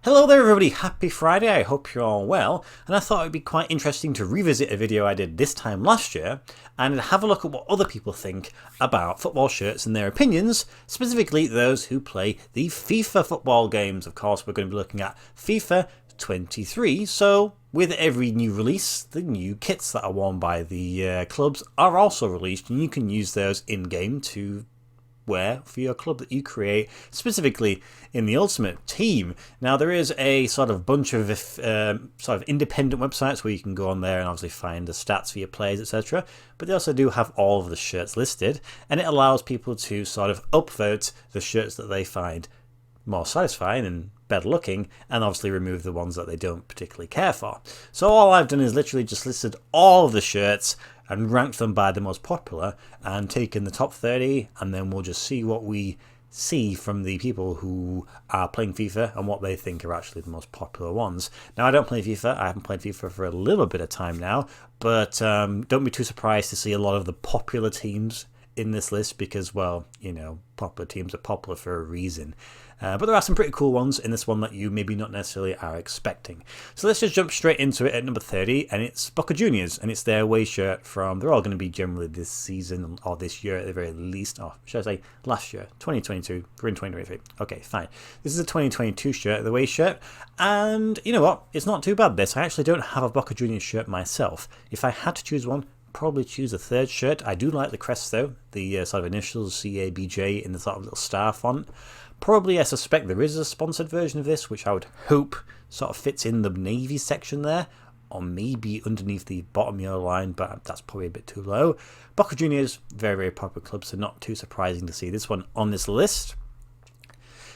Hello there everybody, happy Friday, I hope you're all well, and I thought it would be quite interesting to revisit a video I did this time last year and have a look at what other people think about football shirts and their opinions, specifically those who play the FIFA football games. Of course, we're going to be looking at FIFA 23, so with every new release, the new kits that are worn by the clubs are also released, and you can use those in-game to wear for your club that you create, specifically in the Ultimate Team. Now, there is a sort of bunch of independent websites where you can go on there and obviously find the stats for your players, etc. But they also do have all of the shirts listed, and it allows people to sort of upvote the shirts that they find more satisfying and better looking, and obviously remove the ones that they don't particularly care for. So all I've done is literally just listed all of the shirts and ranked them by the most popular and taken the top 30, and then we'll just see what we see from the people who are playing FIFA and what they think are actually the most popular ones. Now, I don't play FIFA, I haven't played FIFA for a little bit of time now, but don't be too surprised to see a lot of the popular teams in this list because, well, you know, popular teams are popular for a reason. But there are some pretty cool ones in this one that you maybe not necessarily are expecting. So let's just jump straight into it at number 30, and it's Boca Juniors, and it's their away shirt from, they're all going to be generally this season or this year at the very least, or should I say last year, 2022, we're in 2023. Okay, fine. This is a 2022 shirt, the away shirt, and you know what, it's not too bad this. I actually don't have a Boca Juniors shirt myself. If I had to choose one, probably choose a third shirt. I do like the crest though, the sort of initials CABJ in the sort of little star font. Probably I suspect there is a sponsored version of this, which I would hope sort of fits in the navy section there, or maybe underneath the bottom yellow line, but that's probably a bit too low. Boca Juniors, very, very popular club, so not too surprising to see this one on this list.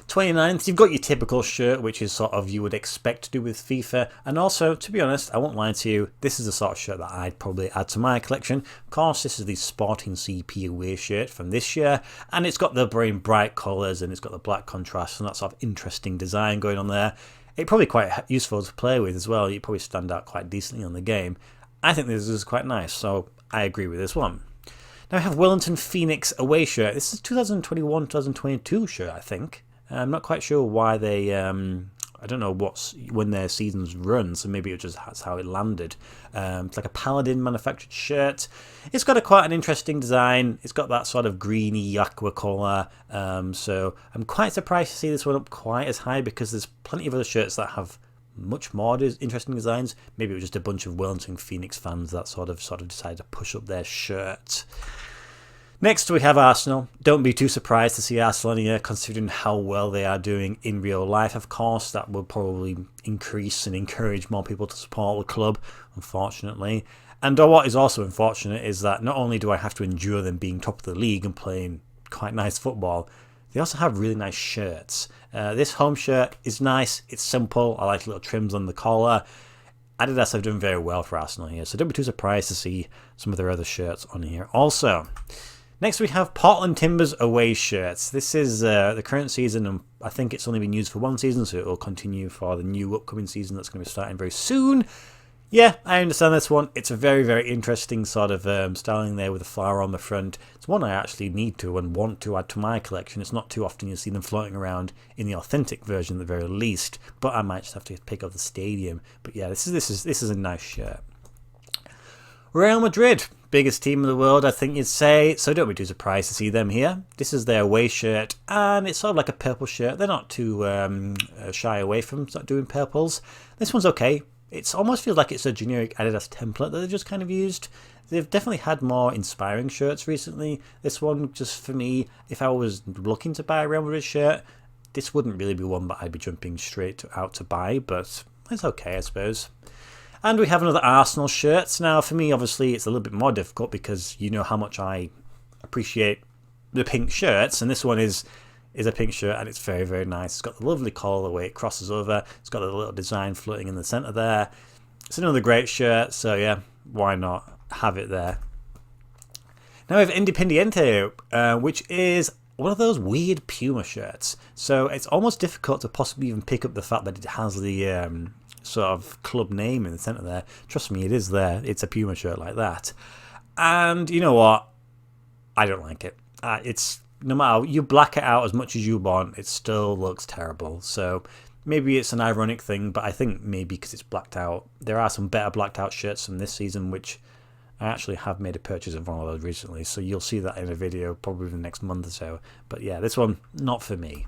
29th, you've got your typical shirt, which is sort of you would expect to do with FIFA, and also, to be honest, I won't lie to you, this is the sort of shirt that I'd probably add to my collection. Of course, this is the Sporting CP away shirt from this year, and it's got the very bright colours, and it's got the black contrast, and that sort of interesting design going on there. It's probably quite useful to play with as well, you probably stand out quite decently on the game. I think this is quite nice, so I agree with this one. Now we have Wellington Phoenix away shirt. This is 2021-2022 shirt, I think. I'm not quite sure why they, I don't know when their seasons run, so maybe it just that's how it landed. It's like a Paladin manufactured shirt. It's got quite an interesting design. It's got that sort of greeny aqua colour, so I'm quite surprised to see this one up quite as high because there's plenty of other shirts that have much more interesting designs. Maybe it was just a bunch of Wellington Phoenix fans that sort of decided to push up their shirt. Next we have Arsenal. Don't be too surprised to see Arsenal in here, considering how well they are doing in real life. Of course, that will probably increase and encourage more people to support the club, unfortunately. And what is also unfortunate is that not only do I have to endure them being top of the league and playing quite nice football, they also have really nice shirts. This home shirt is nice, it's simple, I like little trims on the collar. Adidas have done very well for Arsenal here, so don't be too surprised to see some of their other shirts on here also. Next we have Portland Timbers away shirts. This is the current season, and I think it's only been used for one season, so it will continue for the new upcoming season that's going to be starting very soon. Yeah, I understand this one. It's a very, very interesting sort of styling there with a flower on the front. It's one I actually need to and want to add to my collection. It's not too often you see them floating around in the authentic version at the very least, but I might just have to pick up the stadium. But yeah, this is a nice shirt. Real Madrid, biggest team in the world, I think you'd say, so don't be too surprised to see them here. This is their away shirt, and it's sort of like a purple shirt. They're not too shy away from doing purples. This one's okay. It almost feels like it's a generic Adidas template that they've just kind of used. They've definitely had more inspiring shirts recently. This one, just for me, if I was looking to buy a Real Madrid shirt, this wouldn't really be one that I'd be jumping straight out to buy, but it's okay, I suppose. And we have another Arsenal shirt. Now, for me, obviously, it's a little bit more difficult because you know how much I appreciate the pink shirts. And this one is a pink shirt, and it's very, very nice. It's got the lovely collar the way it crosses over. It's got a little design floating in the centre there. It's another great shirt, so yeah, why not have it there? Now we have Independiente, which is one of those weird Puma shirts. So it's almost difficult to possibly even pick up the fact that it has the sort of club name in the centre there. Trust me, it is there. It's a Puma shirt like that. And you know what? I don't like it. It's no matter you black it out as much as you want, it still looks terrible. So maybe it's an ironic thing, but I think maybe because it's blacked out. There are some better blacked out shirts from this season, which I actually have made a purchase of one of those recently, so you'll see that in a video probably in the next month or so. But yeah, this one, not for me.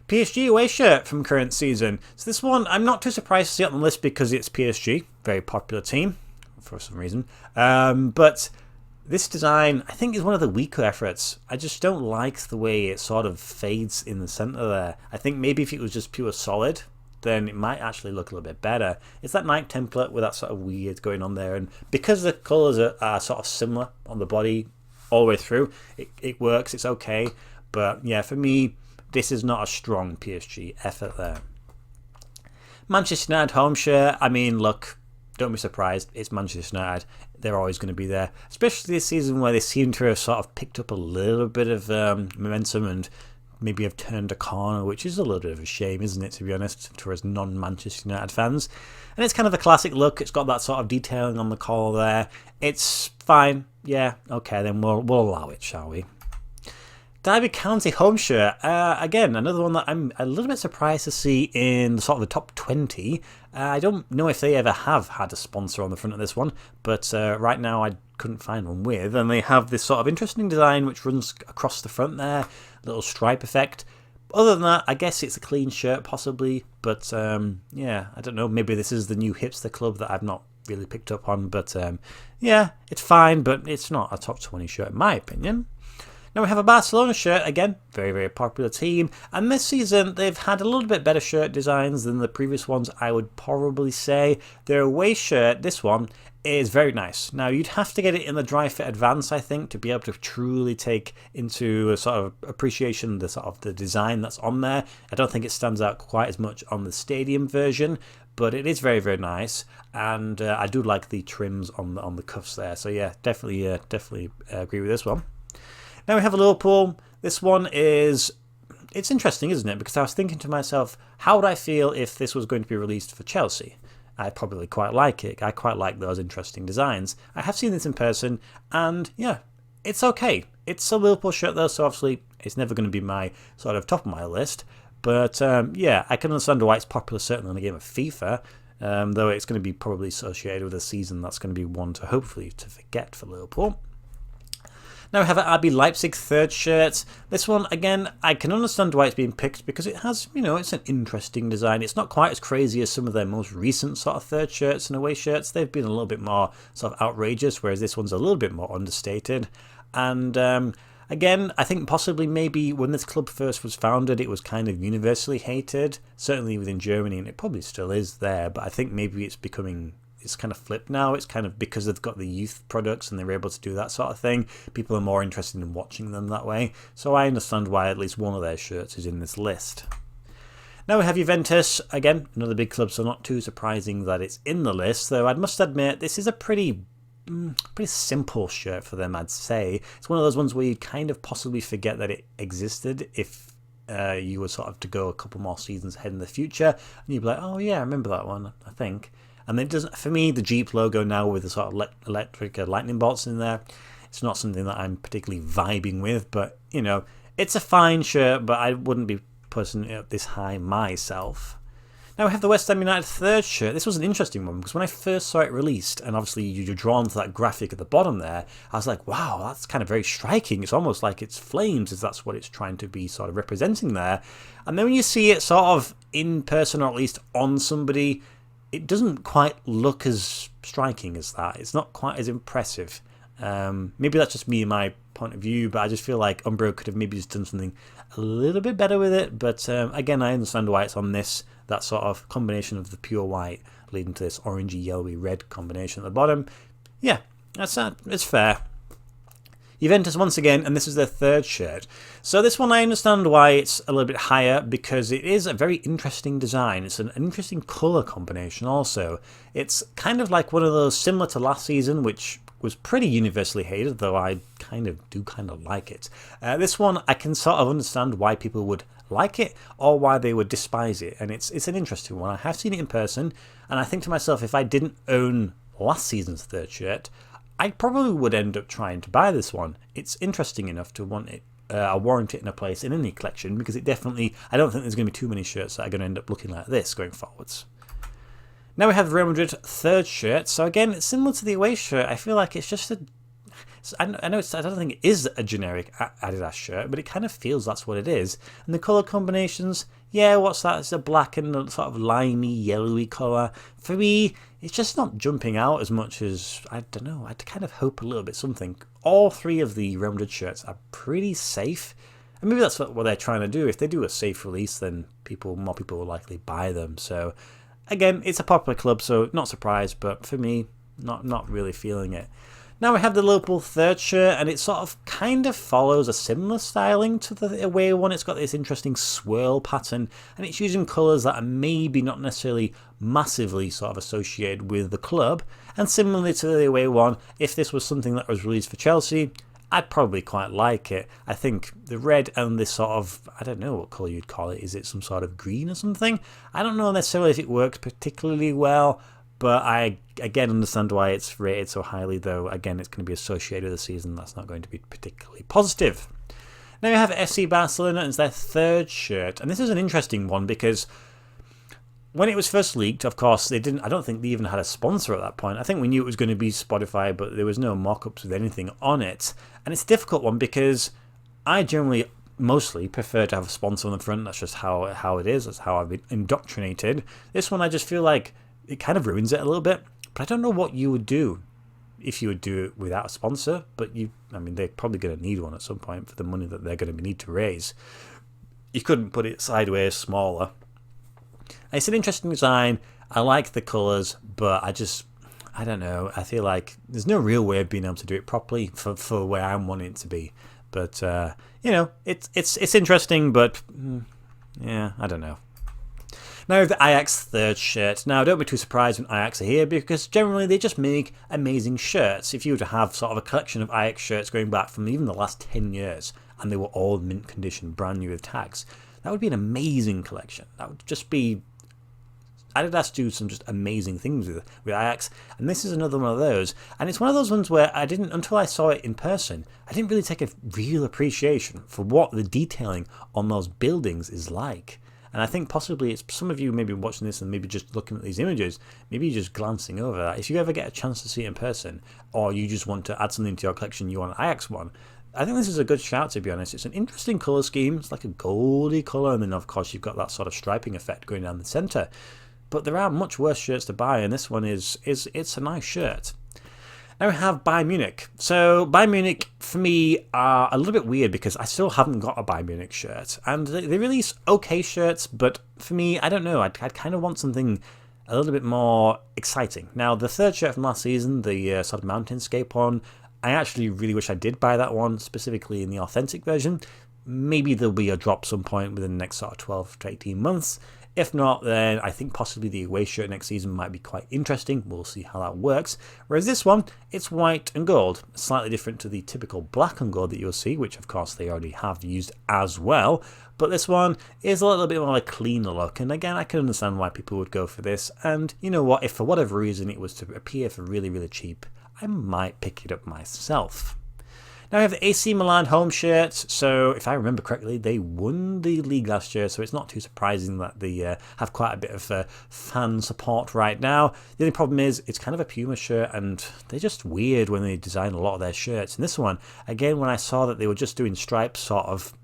PSG away shirt from current season. So this one, I'm not too surprised to see it on the list because it's PSG, very popular team for some reason. But this design, I think, is one of the weaker efforts. I just don't like the way it sort of fades in the centre there. I think maybe if it was just pure solid, then it might actually look a little bit better. It's that Nike template with that sort of weird going on there. And because the colours are sort of similar on the body all the way through, it works, it's okay. But yeah, for me, this is not a strong PSG effort there. Manchester United home shirt, I mean, look, don't be surprised, it's Manchester United. They're always going to be there, especially this season where they seem to have sort of picked up a little bit of momentum and maybe have turned a corner, which is a little bit of a shame, isn't it, to be honest, for us non-Manchester United fans. And it's kind of a classic look. It's got that sort of detailing on the collar there. It's fine. Yeah, okay, then we'll allow it, shall we? Derby County home shirt. Again, another one that I'm a little bit surprised to see in sort of the top 20. I don't know if they ever have had a sponsor on the front of this one, but right now I couldn't find one with. And they have this sort of interesting design which runs across the front there, little stripe effect. Other than that, I guess it's a clean shirt possibly, but yeah, I don't know. Maybe this is the new hipster club that I've not really picked up on, but yeah, it's fine, but it's not a top 20 shirt in my opinion. Now we have a Barcelona shirt, again, very, very popular team, and this season they've had a little bit better shirt designs than the previous ones, I would probably say. Their away shirt, this one, is very nice. Now you'd have to get it in the dry fit advance, I think, to be able to truly take into a sort of appreciation the sort of the design that's on there. I don't think it stands out quite as much on the stadium version, but it is very, very nice, and I do like the trims on the cuffs there. So yeah, definitely agree with this one. Now we have a Liverpool. This one is, it's interesting, isn't it? Because I was thinking to myself, how would I feel if this was going to be released for Chelsea? I probably quite like it. I quite like those interesting designs. I have seen this in person, and yeah, it's okay. It's a Liverpool shirt though, so obviously it's never going to be my sort of top of my list. But yeah, I can understand why it's popular, certainly in the game of FIFA, though it's going to be probably associated with a season that's going to be one to hopefully to forget for Liverpool. Now we have an RB Leipzig third shirt. This one, again, I can understand why it's being picked because it has, you know, it's an interesting design. It's not quite as crazy as some of their most recent sort of third shirts and away shirts. They've been a little bit more sort of outrageous, whereas this one's a little bit more understated. And again, I think possibly maybe when this club first was founded, it was kind of universally hated, certainly within Germany, and it probably still is there, but I think maybe it's kind of flipped now. It's kind of because they've got the youth products and they're able to do that sort of thing. People are more interested in watching them that way. So I understand why at least one of their shirts is in this list. Now we have Juventus, again, another big club, so not too surprising that it's in the list. Though I must admit, this is a pretty simple shirt for them, I'd say. It's one of those ones where you'd kind of possibly forget that it existed if you were sort of to go a couple more seasons ahead in the future. And you'd be like, oh yeah, I remember that one, I think. And it doesn't, for me, the Jeep logo now with the sort of electric lightning bolts in there, it's not something that I'm particularly vibing with, but, you know, it's a fine shirt, but I wouldn't be putting it up this high myself. Now we have the West Ham United third shirt. This was an interesting one because when I first saw it released, and obviously you're drawn to that graphic at the bottom there, I was like, wow, that's kind of very striking. It's almost like it's flames, as that's what it's trying to be sort of representing there. And then when you see it sort of in person, or at least on somebody, it doesn't quite look as striking as that. It's not quite as impressive. Maybe that's just me and my point of view, but I just feel like Umbro could have maybe just done something a little bit better with it. But again, I understand why it's on this, that sort of combination of the pure white leading to this orangey, yellowy, red combination at the bottom. Yeah, it's fair. Juventus once again, and this is their third shirt. So this one I understand why it's a little bit higher, because it is a very interesting design. It's an interesting colour combination also. It's kind of like one of those similar to last season, which was pretty universally hated, though I kind of like it. This one, I can sort of understand why people would like it or why they would despise it, and it's an interesting one. I have seen it in person, and I think to myself, if I didn't own last season's third shirt, I probably would end up trying to buy this one. It's interesting enough to want it I warrant it in a place in any collection, because it definitely, I don't think there's going to be too many shirts that are going to end up looking like this going forwards. Now we have the Real Madrid third shirt. So again, it's similar to the away shirt. I feel like it's just a, I know I don't think it is a generic Adidas shirt, but it kind of feels that's what it is. And the colour combinations, yeah, what's that? It's a black and a sort of limey, yellowy colour. For me, it's just not jumping out as much as, I don't know, I'd kind of hope a little bit something. All three of the Real Madrid shirts are pretty safe. And maybe that's what they're trying to do. If they do a safe release, then more people will likely buy them. So again, it's a popular club, so not surprised, but for me, not really feeling it. Now we have the Liverpool third shirt, and it sort of kind of follows a similar styling to the away one. It's got this interesting swirl pattern, and it's using colours that are maybe not necessarily massively sort of associated with the club. And similarly to the away one, if this was something that was released for Chelsea, I'd probably quite like it. I think the red and this sort of, I don't know what colour you'd call it. Is it some sort of green or something? I don't know necessarily if it works particularly well, but I, again, understand why it's rated so highly, though, again, it's going to be associated with a season that's not going to be particularly positive. Now you have FC Barcelona, and it's their third shirt, and this is an interesting one because when it was first leaked, of course, I don't think they even had a sponsor at that point. I think we knew it was going to be Spotify, but there was no mock-ups with anything on it. And it's a difficult one because I generally mostly prefer to have a sponsor on the front. That's just how it is. That's how I've been indoctrinated. This one, I just feel like it kind of ruins it a little bit. But I don't know what you would do if you would do it without a sponsor. But I mean, they're probably going to need one at some point for the money that they're going to need to raise. You couldn't put it sideways, smaller. It's an interesting design. I like the colours, but I don't know. I feel like there's no real way of being able to do it properly for where I'm wanting it to be. But it's interesting, but yeah, I don't know. Now the Ajax third shirt. Now don't be too surprised when Ajax are here, because generally they just make amazing shirts. If you were to have sort of a collection of Ajax shirts going back from even the last 10 years, and they were all mint condition, brand new with tags, that would be an amazing collection. That would just be, Adidas do some just amazing things with Ajax, and this is another one of those. And it's one of those ones where until I saw it in person, I didn't really take a real appreciation for what the detailing on those buildings is like. And I think possibly it's some of you maybe watching this and maybe just looking at these images, maybe just glancing over that. If you ever get a chance to see it in person, or you just want to add something to your collection, you want an Ajax one, I think this is a good shout, to be honest. It's an interesting colour scheme. It's like a goldy colour, and then of course you've got that sort of striping effect going down the centre. But there are much worse shirts to buy, and this one it's a nice shirt. Now we have Bayern Munich. So Bayern Munich, for me, are a little bit weird because I still haven't got a Bayern Munich shirt. And they release okay shirts, but for me, I don't know. I'd kind of want something a little bit more exciting. Now, the third shirt from last season, the sort of mountainscape one, I actually really wish I did buy that one, specifically in the authentic version. Maybe there'll be a drop some point within the next sort of 12 to 18 months. If not, then I think possibly the away shirt next season might be quite interesting. We'll see how that works. Whereas this one, it's white and gold, slightly different to the typical black and gold that you'll see, which of course they already have used as well. But this one is a little bit more a cleaner look, and again, I can understand why people would go for this. And you know what, if for whatever reason it was to appear for really, really cheap, I might pick it up myself. Now we have the AC Milan home shirt. So if I remember correctly, they won the league last year, so it's not too surprising that they have quite a bit of fan support right now. The only problem is it's kind of a Puma shirt, and they're just weird when they design a lot of their shirts. And this one, again, when I saw that they were just doing stripes sort of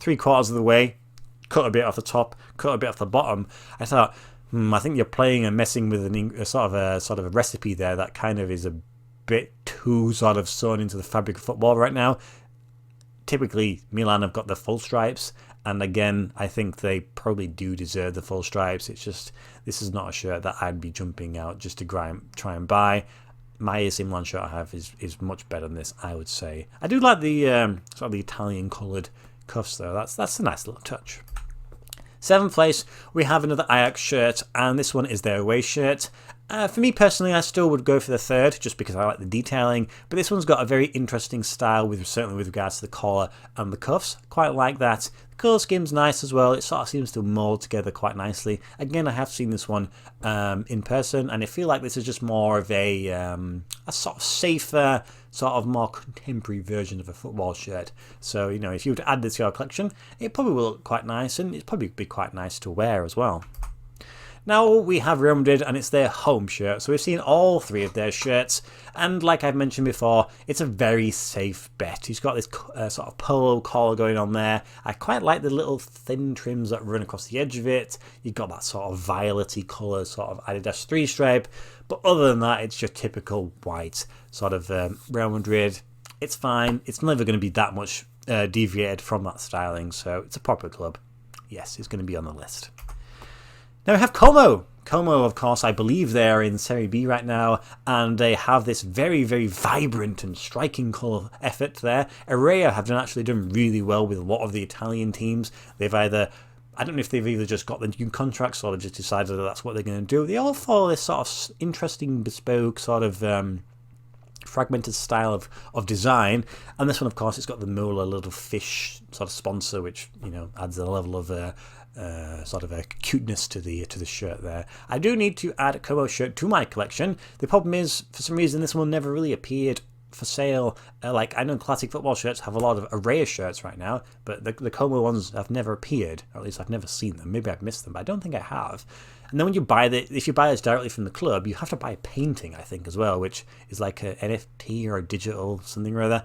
3/4 of the way, cut a bit off the top, cut a bit off the bottom, I thought, I think you're playing and messing with a sort of a recipe there that kind of is a bit too sort of sewn into the fabric of football right now. Typically, Milan have got the full stripes, and again, I think they probably do deserve the full stripes. It's just, this is not a shirt that I'd be jumping out just to try and buy. My AC Milan shirt I have is much better than this, I would say. I do like the sort of the Italian coloured cuffs though. That's a nice little touch. 7th place, we have another Ajax shirt, and this one is their away shirt. For me personally, I still would go for the third, just because I like the detailing, but this one's got a very interesting style, certainly with regards to the collar and the cuffs. Quite like that. The colour scheme's nice as well, it sort of seems to mould together quite nicely. Again, I have seen this one in person, and I feel like this is just more of a sort of safer, sort of more contemporary version of a football shirt. So, you know, if you were to add this to your collection, it probably will look quite nice, and it'd probably be quite nice to wear as well. Now we have Real Madrid, and it's their home shirt, so we've seen all three of their shirts, and like I've mentioned before, it's a very safe bet. He's got this sort of polo collar going on there. I quite like the little thin trims that run across the edge of it. You've got that sort of violet-y colour, sort of Adidas 3 stripe, but other than that, it's your typical white sort of Real Madrid. It's fine. It's never going to be that much deviated from that styling, so it's a proper club. Yes, it's going to be on the list. Now we have Como. Como, of course, I believe they're in Serie B right now, and they have this very, very vibrant and striking colour effort there. Area have actually done really well with a lot of the Italian teams. They've either, I don't know if they've either just got the new contracts or they've just decided that that's what they're going to do. They all follow this sort of interesting, bespoke, sort of fragmented style of design, and this one, of course, it's got the Mola little fish sort of sponsor, which, you know, adds a level of sort of a cuteness to the shirt there. I do need to add a Como shirt to my collection. The problem is, for some reason, this one never really appeared for sale. Like, I know classic football shirts have a lot of Araya shirts right now, but the Como ones have never appeared, or at least I've never seen them. Maybe I've missed them, but I don't think I have. And then when you buy if you buy this directly from the club, you have to buy a painting, I think, as well, which is like an NFT or a digital something or other.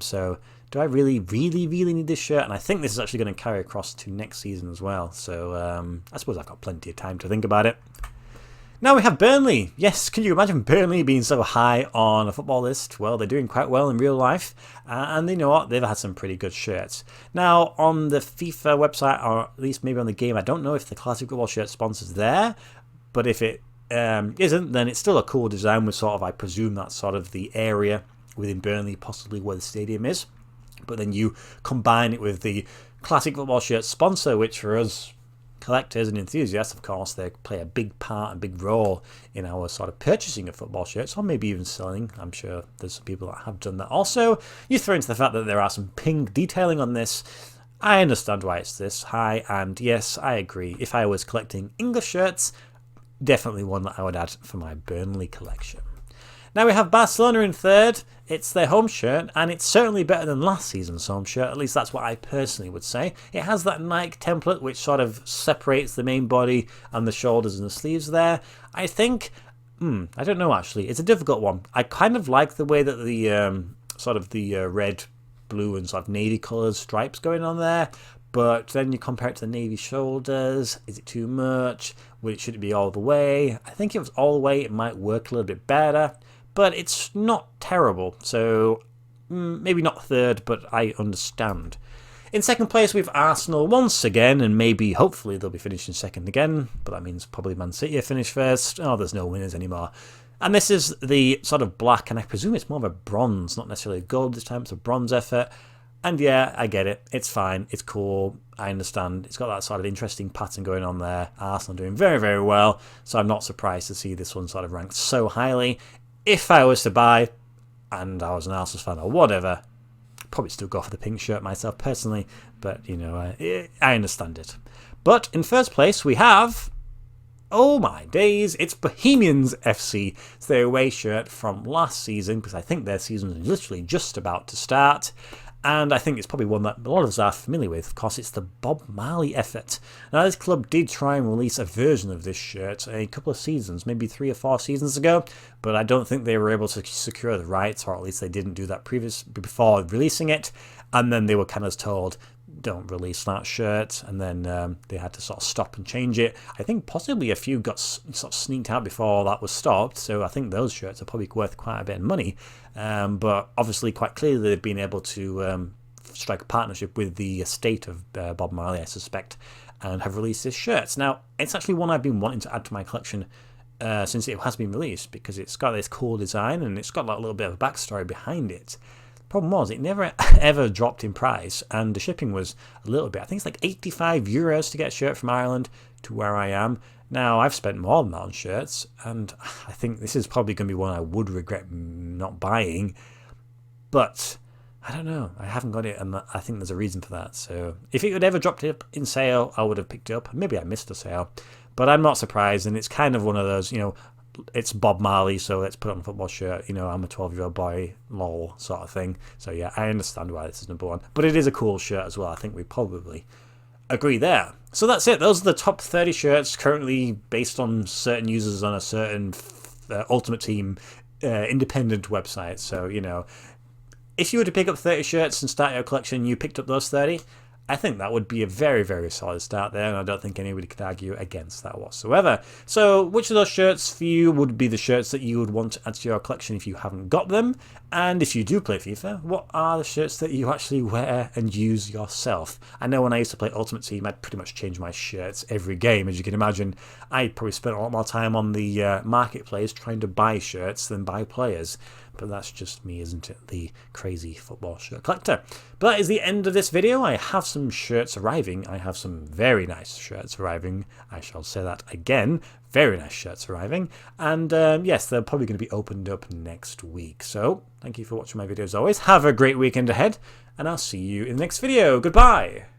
So do I really, really, really need this shirt? And I think this is actually going to carry across to next season as well. So I suppose I've got plenty of time to think about it. Now we have Burnley. Yes, can you imagine Burnley being so high on a football list? Well, they're doing quite well in real life, and you know what? They've had some pretty good shirts. Now, on the FIFA website, or at least maybe on the game, I don't know if the classic football shirt sponsor's there, but if it isn't, then it's still a cool design with sort of, I presume, that's sort of the area within Burnley, possibly where the stadium is. But then you combine it with the classic football shirt sponsor, which for us collectors and enthusiasts, of course, they play a big part and big role in our sort of purchasing of football shirts, or maybe even selling. I'm sure there's some people that have done that. Also, you throw into the fact that there are some pink detailing on this. I understand why it's this high, and yes, I agree. If I was collecting English shirts, definitely one that I would add for my Burnley collection. Now we have Barcelona in third. It's their home shirt, and it's certainly better than last season's home shirt. At least that's what I personally would say. It has that Nike template which sort of separates the main body and the shoulders and the sleeves there. I think, I don't know actually. It's a difficult one. I kind of like the way that the sort of the red, blue and sort of navy coloured stripes going on there. But then you compare it to the navy shoulders. Is it too much? Should it be all the way? I think if it was all the way, it might work a little bit better. But it's not terrible, so maybe not third, but I understand. In second place, we've Arsenal once again, and maybe, hopefully, they'll be finishing second again, but that means probably Man City finish first. Oh, there's no winners anymore. And this is the sort of black, and I presume it's more of a bronze, not necessarily gold this time, it's a bronze effort. And yeah, I get it. It's fine. It's cool. I understand. It's got that sort of interesting pattern going on there. Arsenal doing very, very well, so I'm not surprised to see this one sort of ranked so highly. If I was to buy, and I was an Arsenal fan or whatever, I'd probably still go for the pink shirt myself personally, but, you know, I understand it. But in first place, we have, oh my days, it's Bohemians FC. It's their away shirt from last season, because I think their season is literally just about to start. And I think it's probably one that a lot of us are familiar with. Of course, it's the Bob Marley effort. Now, this club did try and release a version of this shirt a couple of seasons, maybe 3 or 4 seasons ago, but I don't think they were able to secure the rights, or at least they didn't do that before releasing it. And then they were kind of told, don't release that shirt, and then they had to sort of stop and change it. I think possibly a few got sort of sneaked out before that was stopped, so I think those shirts are probably worth quite a bit of money. But obviously, quite clearly, they've been able to strike a partnership with the estate of Bob Marley, I suspect, and have released this shirt. Now, it's actually one I've been wanting to add to my collection since it has been released, because it's got this cool design and it's got that little bit of a backstory behind it. Problem was, it never ever dropped in price, and the shipping was a little bit. I think it's like €85 to get a shirt from Ireland, to where I am. Now, I've spent more than that on shirts, and I think this is probably going to be one I would regret not buying, but I don't know. I haven't got it, and I think there's a reason for that. So if it had ever dropped it in sale, I would have picked it up. Maybe I missed a sale, but I'm not surprised, and it's kind of one of those, it's Bob Marley, so let's put on a football shirt. I'm a 12-year-old boy, lol, sort of thing. So yeah, I understand why this is number one. But it is a cool shirt as well. I think we probably agree there. So that's it. Those are the top 30 shirts currently based on certain users on a certain Ultimate Team independent website. So, if you were to pick up 30 shirts and start your collection and you picked up those 30, I think that would be a very, very solid start there, and I don't think anybody could argue against that whatsoever. So which of those shirts for you would be the shirts that you would want to add to your collection if you haven't got them? And if you do play FIFA, what are the shirts that you actually wear and use yourself? I know when I used to play Ultimate Team, I'd pretty much change my shirts every game. As you can imagine, I probably spent a lot more time on the marketplace trying to buy shirts than buy players. But that's just me, isn't it? The crazy football shirt collector. But that is the end of this video. I have some shirts arriving. I have some very nice shirts arriving. I shall say that again. Very nice shirts arriving. And yes, they're probably going to be opened up next week. So thank you for watching my videos as always. Have a great weekend ahead. And I'll see you in the next video. Goodbye.